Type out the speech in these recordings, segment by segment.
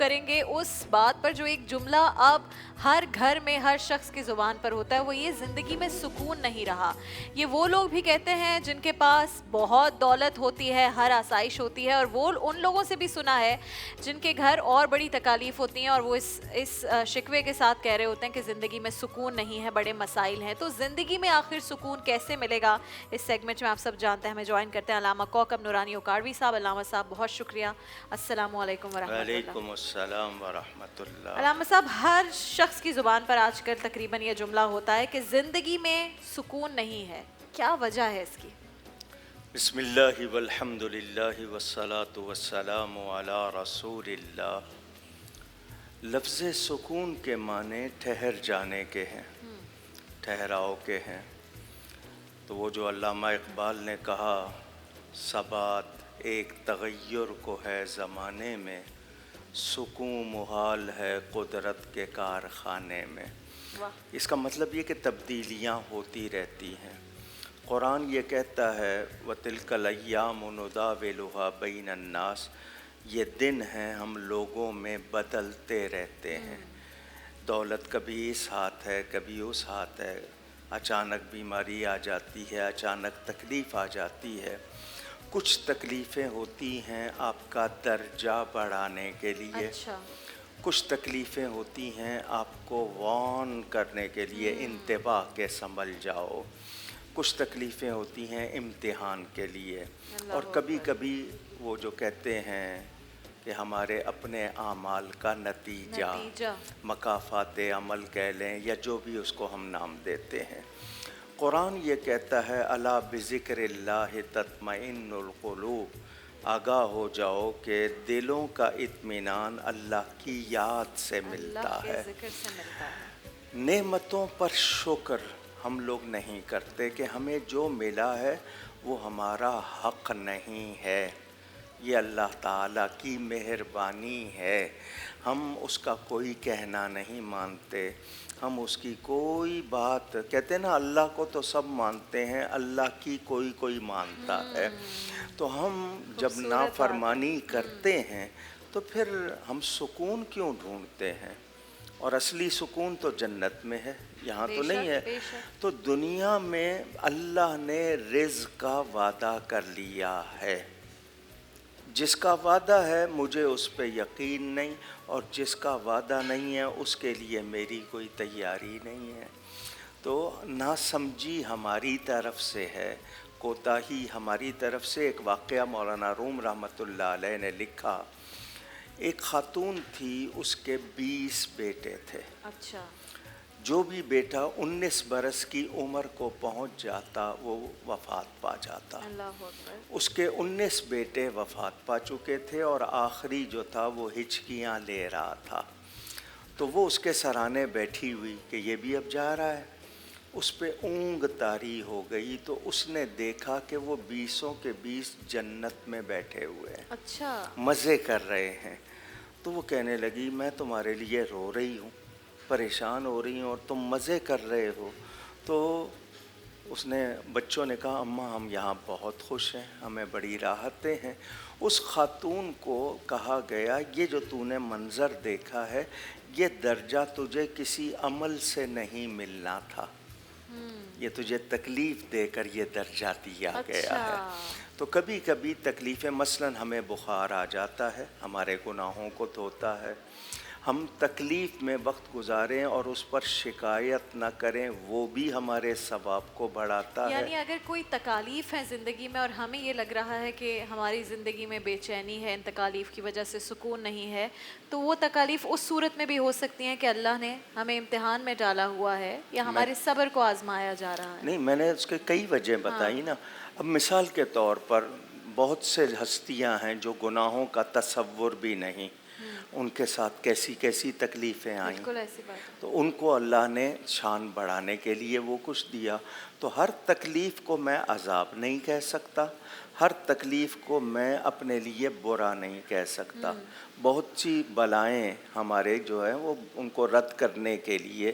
کریں گے اس بات پر جو ایک جملہ اب ہر گھر میں ہر شخص کی زبان پر ہوتا ہے، وہ یہ زندگی میں سکون نہیں رہا۔ یہ وہ لوگ بھی کہتے ہیں جن کے پاس بہت دولت ہوتی ہے، ہر آسائش ہوتی ہے، اور وہ ان لوگوں سے بھی سنا ہے جن کے گھر اور بڑی تکالیف ہوتی ہیں اور وہ اس شکوے کے ساتھ کہہ رہے ہوتے ہیں کہ زندگی میں سکون نہیں ہے، بڑے مسائل ہیں۔ تو زندگی میں آخر سکون کیسے ملے گا، اس سیگمنٹ میں آپ سب جانتے ہیں۔ ہمیں جوائن کرتے ہیں علامہ کوکب نورانی اوکاڑوی صاحب۔ علامہ صاحب بہت شکریہ، السلام علیکم ورحمۃ اللہ۔ وعلیکم السلام ورحمۃ اللہ۔ علامہ صاحب، ہر شخص کی زبان پر آج کل تقریباً یہ جملہ ہوتا ہے کہ زندگی میں سکون نہیں ہے، کیا وجہ ہے اس کی؟ بسم اللہ والحمد للہ والصلاة والسلام علی رسول اللہ۔ لفظ سکون کے معنی ٹھہر جانے کے ہیں، ٹھہراؤ کے ہیں۔ تو وہ جو علامہ اقبال نے کہا، ثبات ایک تغیر کو ہے زمانے میں، سکون محال ہے قدرت کے کارخانے میں۔ اس کا مطلب یہ کہ تبدیلیاں ہوتی رہتی ہیں۔ قرآن یہ کہتا ہے وَتِلْكَ الْأَيَّامُ نُدَاوِلُهَا بَيْنَ النَّاسِ، یہ دن ہیں ہم لوگوں میں بدلتے رہتے ہیں۔ دولت کبھی اس ہاتھ ہے کبھی اس ہاتھ ہے، اچانک بیماری آ جاتی ہے، اچانک تکلیف آ جاتی ہے۔ کچھ تکلیفیں ہوتی ہیں آپ کا درجہ بڑھانے کے لیے، اچھا، کچھ تکلیفیں ہوتی ہیں آپ کو وارن کرنے کے لیے، انتباہ کے سنبھل جاؤ، کچھ تکلیفیں ہوتی ہیں امتحان کے لیے، اور کبھی کبھی وہ جو کہتے ہیں کہ ہمارے اپنے اعمال کا نتیجہ، مکافات عمل کہہ لیں یا جو بھی اس کو ہم نام دیتے ہیں۔ قرآن یہ کہتا ہے الا بذکر اللہ تطمئن القلوب، آگاہ ہو جاؤ کہ دلوں کا اطمینان اللہ کی یاد سے ملتا ہے۔ اللہ کے ذکر سے ملتا ہے۔ نعمتوں پر شکر ہم لوگ نہیں کرتے کہ ہمیں جو ملا ہے وہ ہمارا حق نہیں ہے، یہ اللہ تعالیٰ کی مہربانی ہے۔ ہم اس کا کوئی کہنا نہیں مانتے، ہم اس کی کوئی بات، کہتے ہیں نا اللہ کو تو سب مانتے ہیں، اللہ کی کوئی مانتا ہے۔ تو ہم جب نافرمانی کرتے ہیں تو پھر ہم سکون کیوں ڈھونڈتے ہیں؟ اور اصلی سکون تو جنت میں ہے، یہاں تو نہیں ہے۔ تو دنیا میں اللہ نے رزق کا وعدہ کر لیا ہے، جس کا وعدہ ہے مجھے اس پہ یقین نہیں، اور جس کا وعدہ نہیں ہے اس کے لیے میری کوئی تیاری نہیں ہے۔ تو ناسمجھی ہماری طرف سے ہے، کوتاہی ہماری طرف سے۔ ایک واقعہ مولانا روم رحمۃ اللہ علیہ نے لکھا، ایک خاتون تھی، اس کے 20 بیٹے تھے۔ اچھا، جو بھی بیٹا 19 برس کی عمر کو پہنچ جاتا وہ وفات پا جاتا۔ اللہ اکبر۔ اس کے 19 بیٹے وفات پا چکے تھے اور آخری جو تھا وہ ہچکیاں لے رہا تھا۔ تو وہ اس کے سرانے بیٹھی ہوئی کہ یہ بھی اب جا رہا ہے۔ اس پہ اونگ طاری ہو گئی تو اس نے دیکھا کہ وہ 20 کے 20 جنت میں بیٹھے ہوئے ہیں، اچھا، مزے کر رہے ہیں۔ تو وہ کہنے لگی میں تمہارے لیے رو رہی ہوں، پریشان ہو رہی ہوں، اور تم مزے کر رہے ہو۔ تو اس نے، بچوں نے کہا اماں ہم یہاں بہت خوش ہیں، ہمیں بڑی راحتیں ہیں۔ اس خاتون کو کہا گیا یہ جو تو نے منظر دیکھا ہے یہ درجہ تجھے کسی عمل سے نہیں ملنا تھا، یہ تجھے تکلیف دے کر یہ درجہ دیا گیا ہے۔ تو کبھی کبھی تکلیفیں، مثلاً ہمیں بخار آ جاتا ہے، ہمارے گناہوں کو دھوتا ہے، ہم تکلیف میں وقت گزاریں اور اس پر شکایت نہ کریں، وہ بھی ہمارے ثواب کو بڑھاتا ہے۔ یعنی اگر کوئی تکالیف ہے زندگی میں اور ہمیں یہ لگ رہا ہے کہ ہماری زندگی میں بے چینی ہے، ان تکالیف کی وجہ سے سکون نہیں ہے، تو وہ تکالیف اس صورت میں بھی ہو سکتی ہیں کہ اللہ نے ہمیں امتحان میں ڈالا ہوا ہے یا ہمارے صبر کو آزمایا جا رہا ہے۔ نہیں، میں نے اس کے کئی وجہ بتائی نا۔ اب مثال کے طور پر بہت سے ہستیاں ہیں جو گناہوں کا تصور بھی نہیں، ان کے ساتھ کیسی کیسی تکلیفیں آئیں، بالکل ایسی بات ہے۔ تو ان کو اللہ نے شان بڑھانے کے لیے وہ کچھ دیا۔ تو ہر تکلیف کو میں عذاب نہیں کہہ سکتا، ہر تکلیف کو میں اپنے لیے برا نہیں کہہ سکتا۔ بہت سی بلائیں ہمارے جو ہیں وہ ان کو رد کرنے کے لیے،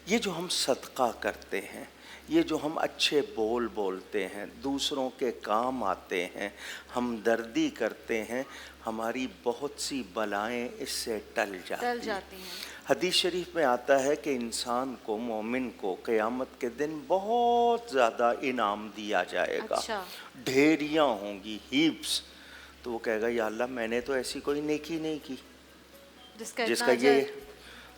یہ جو ہم صدقہ کرتے ہیں یہ جو ہم اچھے بول بولتے ہیں، دوسروں کے کام آتے ہیں، ہمدردی کرتے ہیں، ہماری بہت سی بلائیں اس سے ٹل جاتی ہیں۔ حدیث شریف میں آتا ہے کہ انسان کو، مومن کو قیامت کے دن بہت زیادہ انعام دیا جائے گا، اچھا، ڈھیریاں ہوں گی، ہیپس۔ تو وہ کہے گا یا اللہ میں نے تو ایسی کوئی نیکی نہیں کی جس کا یہ،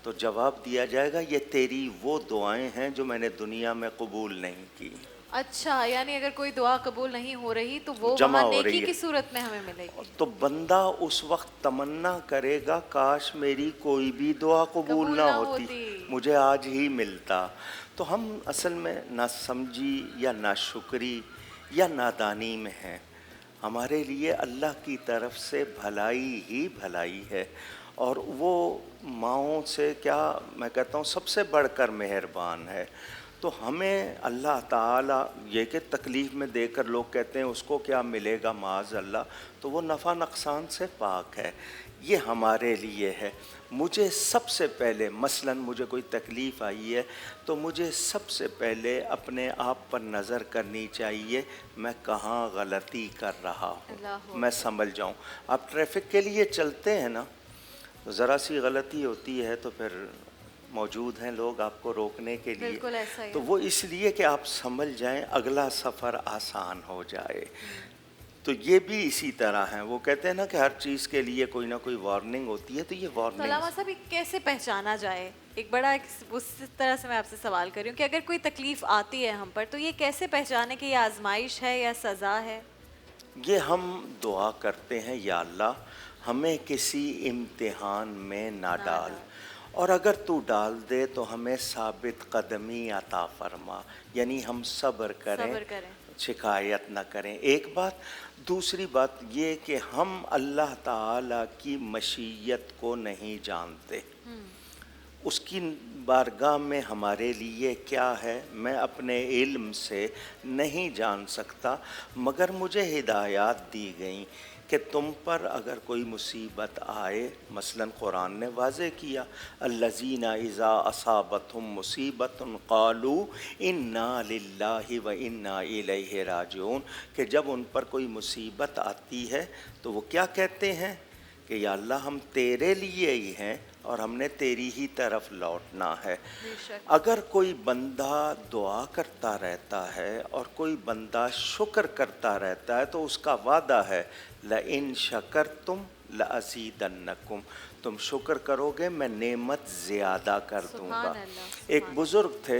تو جواب دیا جائے گا یہ تیری وہ دعائیں ہیں جو میں نے دنیا میں قبول نہیں کی۔ اچھا، یعنی اگر کوئی دعا قبول نہیں ہو رہی تو وہ جمع وہاں ہو نیکی رہی ہے کی صورت میں ہمیں ملے گی۔ تو بندہ اس وقت تمنا کرے گا کاش میری کوئی بھی دعا قبول نہ ہوتی، مجھے آج ہی ملتا۔ تو ہم اصل میں نہ سمجھی یا نہ شکری یا نادانی میں ہیں۔ ہمارے لیے اللہ کی طرف سے بھلائی ہی بھلائی ہے، اور وہ ماؤں سے کیا میں کہتا ہوں سب سے بڑھ کر مہربان ہے۔ تو ہمیں اللہ تعالیٰ یہ کہ تکلیف میں دے کر لوگ کہتے ہیں اس کو کیا ملے گا معاذ اللہ، تو وہ نفع نقصان سے پاک ہے، یہ ہمارے لیے ہے۔ مجھے سب سے پہلے مثلاً مجھے کوئی تکلیف آئی ہے تو مجھے سب سے پہلے اپنے آپ پر نظر کرنی چاہیے میں کہاں غلطی کر رہا ہوں، میں سنبھل جاؤں۔ آپ ٹریفک کے لیے چلتے ہیں نا، تو ذرا سی غلطی ہوتی ہے تو پھر موجود ہیں لوگ آپ کو روکنے کے لیے، بالکل ایسا ہی تو وہ اس لیے کہ آپ سنبھل جائیں، اگلا سفر آسان ہو جائے۔ تو یہ بھی اسی طرح ہیں، وہ کہتے ہیں نا کہ ہر چیز کے لیے کوئی نہ کوئی وارننگ ہوتی ہے، تو یہ علامہ وارننگ صاحب یہ کیسے پہچانا جائے؟ ایک بڑا اس طرح سے میں آپ سے سوال کر رہی ہوں کہ اگر کوئی تکلیف آتی ہے ہم پر تو یہ کیسے پہچانے کہ یہ آزمائش ہے یا سزا ہے؟ یہ ہم دعا کرتے ہیں یا اللہ ہمیں کسی امتحان میں نہ ڈال، اور اگر تو ڈال دے تو ہمیں ثابت قدمی عطا فرما، یعنی ہم صبر کریں، شکایت نہ کریں۔ ایک بات، دوسری بات یہ کہ ہم اللہ تعالیٰ کی مشیت کو نہیں جانتے، اس کی بارگاہ میں ہمارے لیے کیا ہے میں اپنے علم سے نہیں جان سکتا، مگر مجھے ہدایات دی گئیں کہ تم پر اگر کوئی مصیبت آئے، مثلاً قرآن نے واضح کیا الذین اذا اصابتہم مصیبت قالوا انا للہ و انا الیہ راجعون، کہ جب ان پر کوئی مصیبت آتی ہے تو وہ کیا کہتے ہیں کہ یا اللہ ہم تیرے لیے ہی ہیں اور ہم نے تیری ہی طرف لوٹنا ہے۔ اگر کوئی بندہ دعا کرتا رہتا ہے اور کوئی بندہ شکر کرتا رہتا ہے تو اس کا وعدہ ہے لَإِن شَكَرْتُمْ لَأَزِيدَنَّكُمْ، تم شکر کرو گے میں نعمت زیادہ کر دوں گا۔ ایک بزرگ تھے،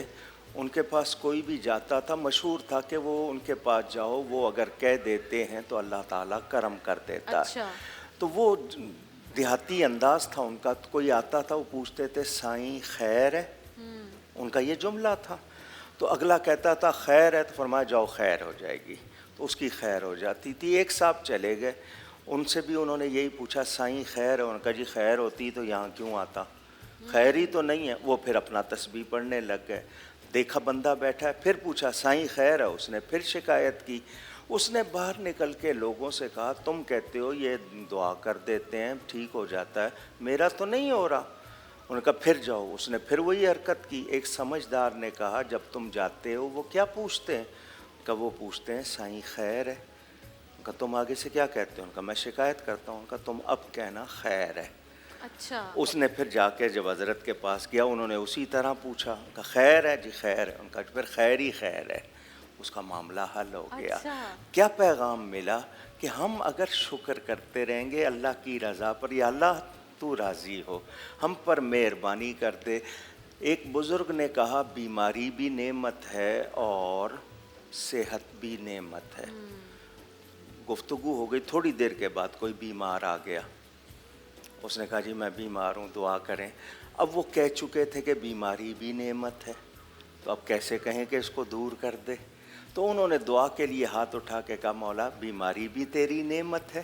ان کے پاس کوئی بھی جاتا تھا، مشہور تھا کہ وہ ان کے پاس جاؤ وہ اگر کہہ دیتے ہیں تو اللہ تعالیٰ کرم کر دیتا ہے۔ تو وہ دیہاتی انداز تھا ان کا، کوئی آتا تھا وہ پوچھتے تھے سائیں خیر ہے، ان کا یہ جملہ تھا۔ تو اگلا کہتا تھا خیر ہے، تو فرمایا جاؤ خیر ہو جائے گی، تو اس کی خیر ہو جاتی تھی۔ ایک صاحب چلے گئے، ان سے بھی انہوں نے یہی پوچھا سائیں خیر ہے، انہوں نے کہا جی خیر ہوتی تو یہاں کیوں آتا، خیر ہی تو نہیں ہے۔ وہ پھر اپنا تسبیح پڑھنے لگ گئے، دیکھا بندہ بیٹھا ہے، پھر پوچھا سائیں خیر ہے، اس نے پھر شکایت کی۔ اس نے باہر نکل کے لوگوں سے کہا تم کہتے ہو یہ دعا کر دیتے ہیں ٹھیک ہو جاتا ہے، میرا تو نہیں ہو رہا۔ انہوں نے کہا پھر جاؤ، اس نے پھر وہی حرکت کی۔ ایک سمجھدار نے کہا جب تم جاتے ہو وہ کیا پوچھتے ہیں؟ کہ وہ پوچھتے ہیں سائیں خیر ہے۔ کہ تم آگے سے کیا کہتے ہو؟ ان کا میں شکایت کرتا ہوں۔ کہ تم اب کہنا خیر ہے۔ اچھا، اس نے پھر جا کے جب حضرت کے پاس گیا انہوں نے اسی طرح پوچھا کہ خیر ہے جی خیر ہے، ان کا پھر خیر ہی خیر ہے، اس کا معاملہ حل ہو گیا۔ کیا پیغام ملا کہ ہم اگر شکر کرتے رہیں گے اللہ کی رضا پر، یا اللہ تو راضی ہو، ہم پر مہربانی کر دے۔ ایک بزرگ نے کہا بیماری بھی نعمت ہے اور صحت بھی نعمت ہے۔ گفتگو ہو گئی، تھوڑی دیر کے بعد کوئی بیمار آ گیا، اس نے کہا جی میں بیمار ہوں دعا کریں۔ اب وہ کہہ چکے تھے کہ بیماری بھی نعمت ہے، تو اب کیسے کہیں کہ اس کو دور کر دے؟ تو انہوں نے دعا کے لیے ہاتھ اٹھا کے کہا مولا بیماری بھی تیری نعمت ہے،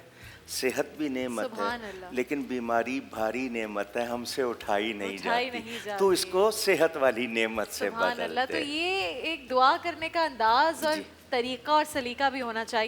صحت بھی نعمت ہے، لیکن بیماری بھاری نعمت ہے، ہم سے اٹھائی نہیں جاتی، تو اس کو صحت والی نعمت سے بدل دے۔ تو یہ ایک دعا کرنے کا انداز اور طریقہ اور سلیقہ بھی ہونا چاہیے۔